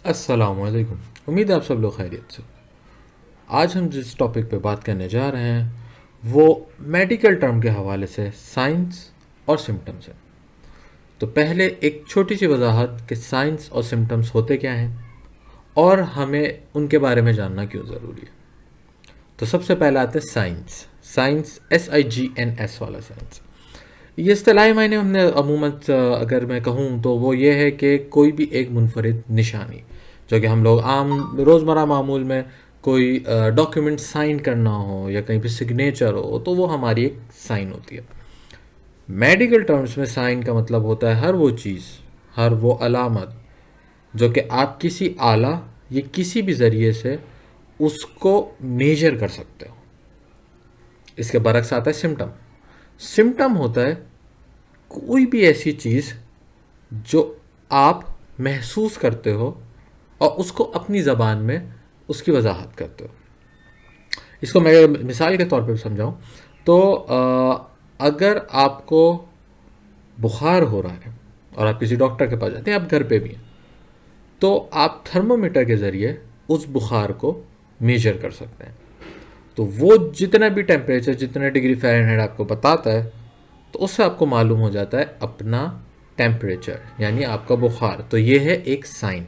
अस्सलामुअलैकुम। उम्मीद है आप सब लोग खैरियत से। आज हम जिस टॉपिक पे बात करने जा रहे हैं वो मेडिकल टर्म के हवाले से साइंस और सिम्टम्स है। तो पहले एक छोटी सी वजाहत कि साइंस और सिम्टम्स होते क्या हैं और हमें उनके बारे में जानना क्यों ज़रूरी है। तो सबसे पहले आते हैं साइंस। साइंस SIGNS वाला साइंस। ये इस्तिलाही मायने हमने अमूमन अगर मैं कहूँ तो वो ये है कि कोई भी एक मुनफरिद निशानी जो कि हम लोग आम रोज़मर्रा मामूल में कोई डॉक्यूमेंट साइन करना हो या कहीं पे सिग्नेचर हो तो वो हमारी एक साइन होती है। मेडिकल टर्म्स में साइन का मतलब होता है हर वो चीज़, हर वो अलामत जो कि आप किसी आला या किसी भी ज़रिए से उसको मेजर कर सकते हो। इसके बरक्स आता है सिम्टम। सिम्टम होता है कोई भी ऐसी चीज़ जो आप महसूस करते हो और उसको अपनी ज़बान में उसकी वजाहत करते हो। इसको मैं मिसाल के तौर पे समझाऊं तो अगर आपको बुखार हो रहा है और आप किसी डॉक्टर के पास जाते हैं, आप घर पे भी हैं, तो आप थर्मोमीटर के ज़रिए उस बुखार को मेजर कर सकते हैं। तो वो जितना भी टेम्परेचर, जितना डिग्री फ़ारेनहाइट आपको बताता है, तो उससे आपको मालूम हो जाता है अपना टेम्परेचर यानी आपका बुखार। तो ये है एक साइन।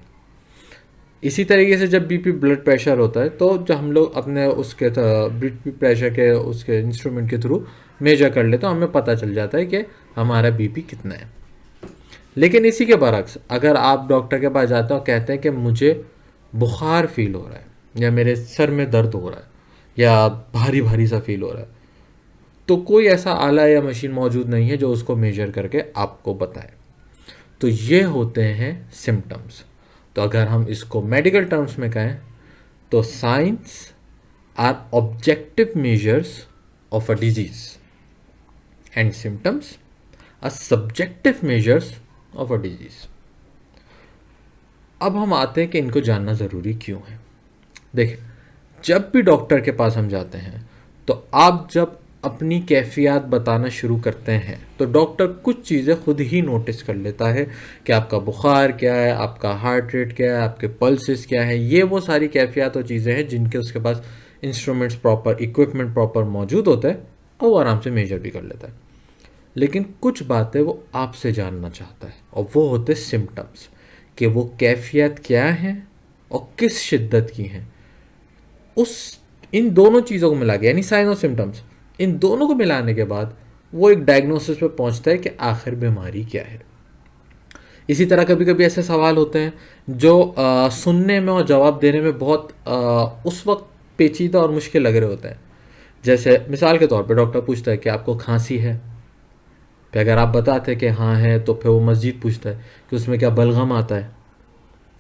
इसी तरीके से जब बीपी ब्लड प्रेशर होता है तो जब हम लोग अपने उसके बीपी प्रेशर के उसके इंस्ट्रूमेंट के थ्रू मेजर कर लेते हैं, हमें पता चल जाता है कि हमारा बीपी कितना है। लेकिन इसी के बरक्स अगर आप डॉक्टर के पास जाते हो और कहते हैं कि मुझे बुखार फील हो रहा है या मेरे सर में दर्द हो रहा है या भारी भारी सा फील हो रहा है, तो कोई ऐसा आला या मशीन मौजूद नहीं है जो उसको मेजर करके आपको बताए। तो ये होते हैं सिम्टम्स। तो अगर हम इसको मेडिकल टर्म्स में कहें तो signs are objective measures of a disease and symptoms are subjective measures of a disease. अब हम आते हैं कि इनको जानना ज़रूरी क्यों है। देखिए, जब भी डॉक्टर के पास हम जाते हैं तो आप जब अपनी कैफियत बताना शुरू करते हैं तो डॉक्टर कुछ चीज़ें खुद ही नोटिस कर लेता है कि आपका बुखार क्या है, आपका हार्ट रेट क्या है, आपके पल्सेस क्या है। ये वो सारी कैफियत और चीज़ें हैं जिनके उसके पास इंस्ट्रूमेंट्स प्रॉपर, इक्विपमेंट प्रॉपर मौजूद होता है और वो आराम से मेजर भी कर लेता है। लेकिन कुछ बातें वो आपसे जानना चाहता है और वो होते सिम्टम्स, कि वो कैफियत क्या है और किस शिद्दत की हैं। उस इन दोनों चीज़ों को मिला के यानी साइन और सिम्टम्स, इन दोनों को मिलाने के बाद वो एक डायग्नोसिस पे पहुंचता है कि आखिर बीमारी क्या है। इसी तरह कभी कभी ऐसे सवाल होते हैं जो सुनने में और जवाब देने में बहुत उस वक्त पेचीदा और मुश्किल लग रहे होते हैं। जैसे मिसाल के तौर पे डॉक्टर पूछता है कि आपको खांसी है। फिर अगर आप बताते कि हाँ है तो फिर वो मस्जिद पूछता है कि उसमें क्या बलगम आता है।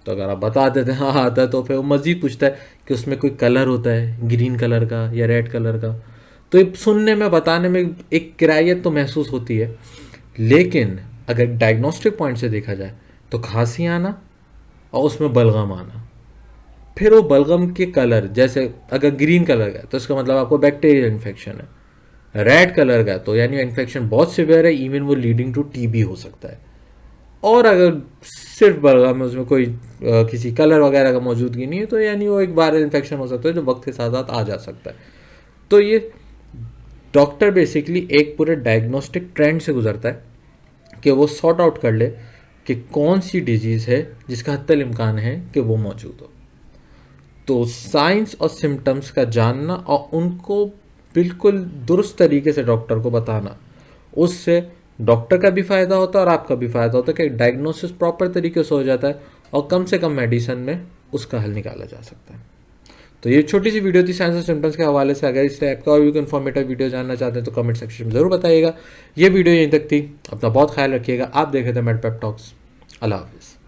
तो अगर आप बता देते हैं हाँ आता है तो फिर वो मस्जिद पूछता है कि उसमें कोई कलर होता है ग्रीन कलर का या रेड कलर का। तो ये सुनने में, बताने में एक किरायत तो महसूस होती है, लेकिन अगर डायग्नोस्टिक पॉइंट से देखा जाए तो खांसी आना और उसमें बलगम आना, फिर वो बलगम के कलर, जैसे अगर ग्रीन कलर का तो इसका मतलब आपको बैक्टीरियल इन्फेक्शन है, रेड कलर का तो यानी इन्फेक्शन बहुत सिवियर है, इवन वो लीडिंग टू टीबी हो सकता है। और अगर सिर्फ बलगम में उसमें कोई किसी कलर वगैरह का मौजूदगी नहीं है तो यानी वो एक वायरल इन्फेक्शन हो सकता है जो वक्त के साथ साथ आ जा सकता है। तो ये डॉक्टर बेसिकली एक पूरे डायग्नोस्टिक ट्रेंड से गुजरता है कि वो सॉर्ट आउट कर ले कि कौन सी डिजीज़ है जिसका हत्तल इम्कान है कि वो मौजूद हो। तो साइंस और सिम्टम्स का जानना और उनको बिल्कुल दुरुस्त तरीके से डॉक्टर को बताना, उससे डॉक्टर का भी फ़ायदा होता है और आपका भी फ़ायदा होता है कि डायग्नोसिस प्रॉपर तरीके से हो जाता है और कम से कम मेडिसिन में उसका हल निकाला जा सकता है। तो ये छोटी सी वीडियो थी साइंस और सिम्टम्स के हवाले से। अगर इस टाइप का और भी इन्फॉर्मेटिव वीडियो जानना चाहते हैं तो कमेंट सेक्शन में ज़रूर बताइएगा। ये वीडियो यहीं तक थी। अपना बहुत ख्याल रखिएगा। आप देख रहे थे मेड पेप टॉक्स। अल्लाह हाफिज़।